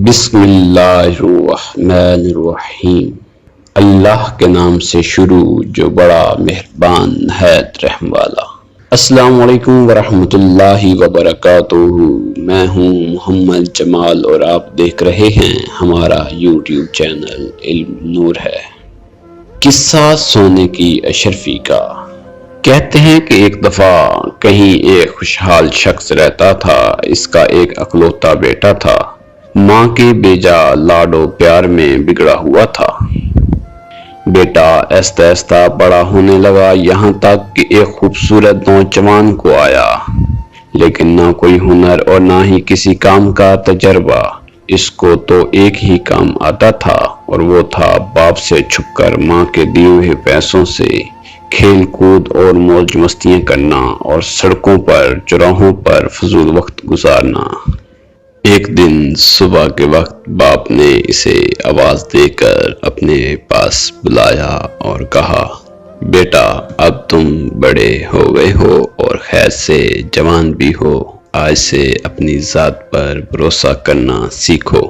بسم اللہ الرحمن الرحیم۔ اللہ کے نام سے شروع جو بڑا مہربان نہایت رحم والا۔ السلام علیکم ورحمۃ اللہ وبرکاتہ۔ میں ہوں محمد جمال اور آپ دیکھ رہے ہیں ہمارا یوٹیوب چینل علم نور ہے۔ قصہ سونے کی اشرفی کا۔ کہتے ہیں کہ ایک دفعہ کہیں ایک خوشحال شخص رہتا تھا۔ اس کا ایک اکلوتا بیٹا تھا۔ ماں کے بیجا لاڈ و پیار میں بگڑا ہوا تھا۔ بیٹا آہستہ آہستہ بڑا ہونے لگا، یہاں تک کہ ایک خوبصورت نوجوان کو آیا، لیکن نہ کوئی ہنر اور نہ ہی کسی کام کا تجربہ۔ اس کو تو ایک ہی کام آتا تھا اور وہ تھا باپ سے چھپ کر ماں کے دیے ہوئے پیسوں سے کھیل کود اور موج مستیاں کرنا اور سڑکوں پر چوراہوں پر فضول وقت گزارنا۔ ایک دن صبح کے وقت باپ نے اسے آواز دے کر اپنے پاس بلایا اور کہا، بیٹا اب تم بڑے ہو گئے ہو اور خیر سے جوان بھی ہو، آج سے اپنی ذات پر بھروسہ کرنا سیکھو،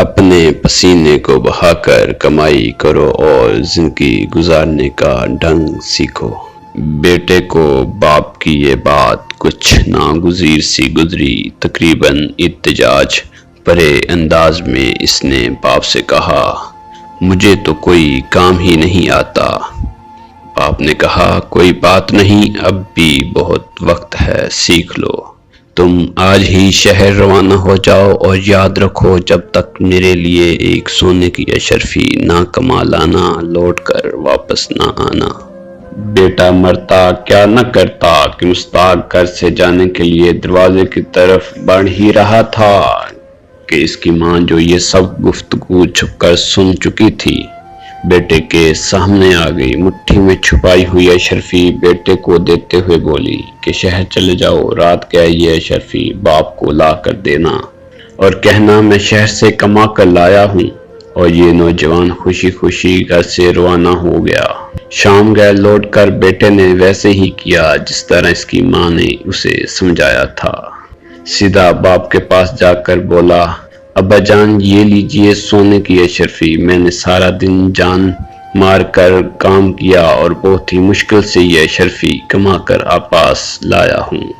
اپنے پسینے کو بہا کر کمائی کرو اور زندگی گزارنے کا ڈھنگ سیکھو۔ بیٹے کو باپ کی یہ بات کچھ ناگزیر سی گزری۔ تقریباً احتجاج بھرے انداز میں اس نے باپ سے کہا، مجھے تو کوئی کام ہی نہیں آتا۔ باپ نے کہا، کوئی بات نہیں، اب بھی بہت وقت ہے، سیکھ لو۔ تم آج ہی شہر روانہ ہو جاؤ اور یاد رکھو جب تک میرے لیے ایک سونے کی اشرفی نہ کما لانا، لوٹ کر واپس نہ آنا۔ بیٹا مرتا کیا نہ کرتا کہ مستاق گھر سے جانے کے لیے دروازے کی طرف بڑھ ہی رہا تھا کہ اس کی ماں جو یہ سب گفتگو چھپ کر سن چکی تھی، بیٹے کے سامنے آ گئی۔ مٹھی میں چھپائی ہوئی اشرفی بیٹے کو دیتے ہوئے بولی کہ شہر چلے جاؤ، رات کے یہ اشرفی باپ کو لا کر دینا اور کہنا میں شہر سے کما کر لایا ہوں۔ اور یہ نوجوان خوشی خوشی گھر سے روانہ ہو گیا۔ شام گئے، لوٹ کر بیٹے نے ویسے ہی کیا جس طرح اس کی ماں نے اسے سمجھایا تھا۔ سیدھا باپ کے پاس جا کر بولا، ابا جان یہ لیجئے سونے کی اشرفی، میں نے سارا دن جان مار کر کام کیا اور بہت ہی مشکل سے یہ اشرفی کما کر آپ پاس لایا ہوں۔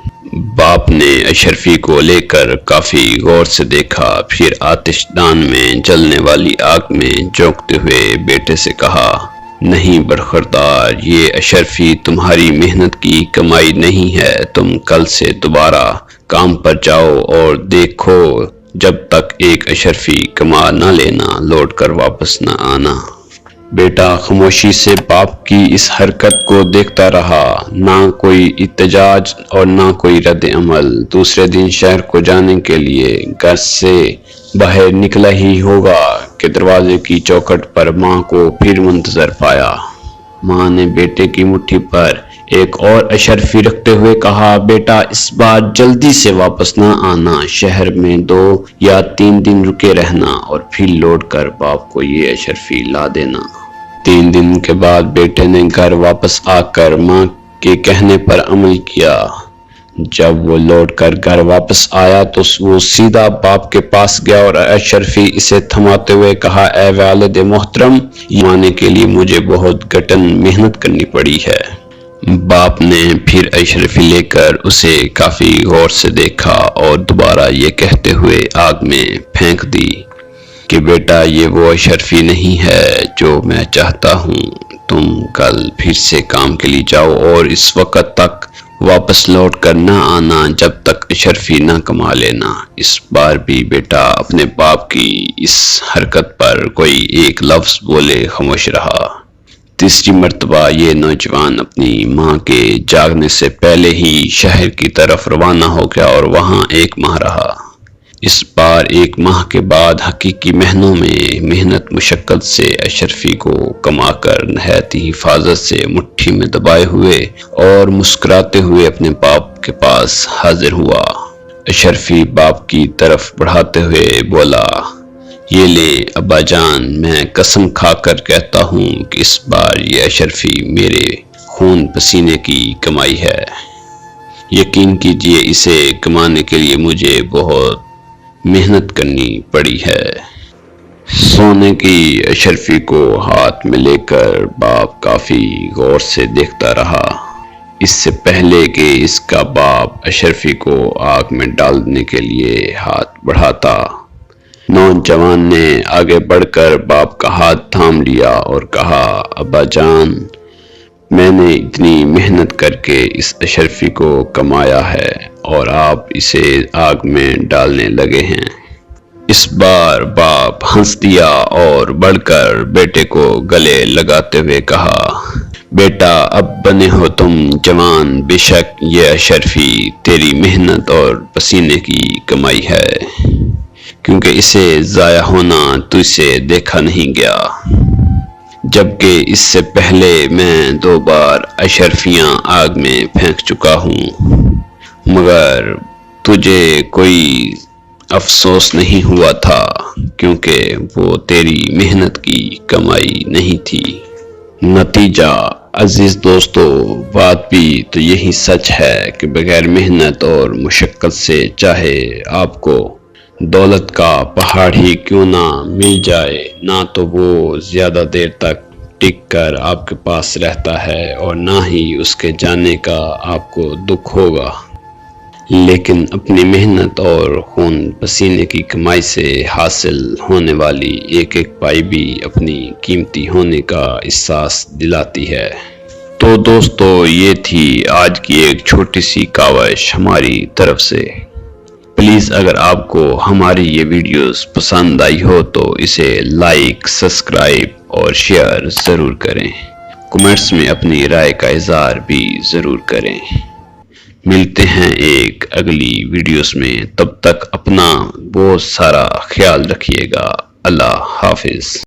باپ نے اشرفی کو لے کر کافی غور سے دیکھا، پھر آتش دان میں جلنے والی آگ میں جھونکتے ہوئے بیٹے سے کہا، نہیں برخوردار، یہ اشرفی تمہاری محنت کی کمائی نہیں ہے، تم کل سے دوبارہ کام پر جاؤ اور دیکھو جب تک ایک اشرفی کما نہ لینا، لوٹ کر واپس نہ آنا۔ بیٹا خاموشی سے باپ کی اس حرکت کو دیکھتا رہا، نہ کوئی احتجاج اور نہ کوئی رد عمل۔ دوسرے دن شہر کو جانے کے لیے گھر سے باہر نکلا ہی ہوگا کہ دروازے کی چوکھٹ پر ماں کو پھر منتظر پایا۔ ماں نے بیٹے کی مٹھی پر ایک اور اشرفی رکھتے ہوئے کہا، بیٹا اس بار جلدی سے واپس نہ آنا، شہر میں 2 یا 3 دن رکے رہنا اور پھر لوٹ کر باپ کو یہ اشرفی لا دینا۔ 3 دن کے بعد بیٹے نے گھر واپس آ کر ماں کے کہنے پر عمل کیا۔ جب وہ لوٹ کر گھر واپس آیا تو وہ سیدھا باپ کے پاس گیا اور اشرفی اسے تھماتے ہوئے کہا، اے والد محترم، یہ کمانے کے لیے مجھے بہت کٹن محنت کرنی پڑی ہے۔ باپ نے پھر اشرفی لے کر اسے کافی غور سے دیکھا اور دوبارہ یہ کہتے ہوئے آگ میں پھینک دی کہ بیٹا یہ وہ اشرفی نہیں ہے جو میں چاہتا ہوں، تم کل پھر سے کام کے لیے جاؤ اور اس وقت تک واپس لوٹ کر نہ آنا جب تک اشرفی نہ کما لینا۔ اس بار بھی بیٹا اپنے باپ کی اس حرکت پر کوئی ایک لفظ بولے خاموش رہا۔ تیسری مرتبہ یہ نوجوان اپنی ماں کے جاگنے سے پہلے ہی شہر کی طرف روانہ ہو گیا اور وہاں 1 ماہ رہا۔ اس بار 1 ماہ کے بعد حقیقی معنوں میں محنت مشقت سے اشرفی کو کما کر نہایت ہی حفاظت سے مٹھی میں دبائے ہوئے اور مسکراتے ہوئے اپنے باپ کے پاس حاضر ہوا۔ اشرفی باپ کی طرف بڑھاتے ہوئے بولا، یہ لے ابا جان، میں قسم کھا کر کہتا ہوں کہ اس بار یہ اشرفی میرے خون پسینے کی کمائی ہے۔ یقین کیجئے اسے کمانے کے لیے مجھے بہت محنت کرنی پڑی ہے۔ سونے کی اشرفی کو ہاتھ میں لے کر باپ کافی غور سے دیکھتا رہا۔ اس سے پہلے کہ اس کا باپ اشرفی کو آگ میں ڈالنے کے لیے ہاتھ بڑھاتا، نوجوان نے آگے بڑھ کر باپ کا ہاتھ تھام لیا اور کہا، ابا جان، میں نے اتنی محنت کر کے اس اشرفی کو کمایا ہے اور آپ اسے آگ میں ڈالنے لگے ہیں۔ اس بار باپ ہنس دیا اور بڑھ کر بیٹے کو گلے لگاتے ہوئے کہا، بیٹا اب بنے ہو تم جوان، بے شک یہ اشرفی تیری محنت اور پسینے کی کمائی ہے، کیونکہ اسے ضائع ہونا تجھ سے دیکھا نہیں گیا، جبکہ اس سے پہلے میں 2 بار اشرفیاں آگ میں پھینک چکا ہوں، مگر تجھے کوئی افسوس نہیں ہوا تھا، کیونکہ وہ تیری محنت کی کمائی نہیں تھی۔ نتیجہ عزیز دوستو، بات بھی تو یہی سچ ہے کہ بغیر محنت اور مشقت سے چاہے آپ کو دولت کا پہاڑ ہی کیوں نہ مل جائے، نہ تو وہ زیادہ دیر تک ٹک کر آپ کے پاس رہتا ہے اور نہ ہی اس کے جانے کا آپ کو دکھ ہوگا، لیکن اپنی محنت اور خون پسینے کی کمائی سے حاصل ہونے والی ایک ایک پائی بھی اپنی قیمتی ہونے کا احساس دلاتی ہے۔ تو دوستو، یہ تھی آج کی ایک چھوٹی سی کاوش ہماری طرف سے۔ پلیز اگر آپ کو ہماری یہ ویڈیوز پسند آئی ہو تو اسے لائک، سبسکرائب اور شیئر ضرور کریں۔ کمنٹس میں اپنی رائے کا اظہار بھی ضرور کریں۔ ملتے ہیں ایک اگلی ویڈیوز میں، تب تک اپنا بہت سارا خیال رکھیے گا۔ اللہ حافظ۔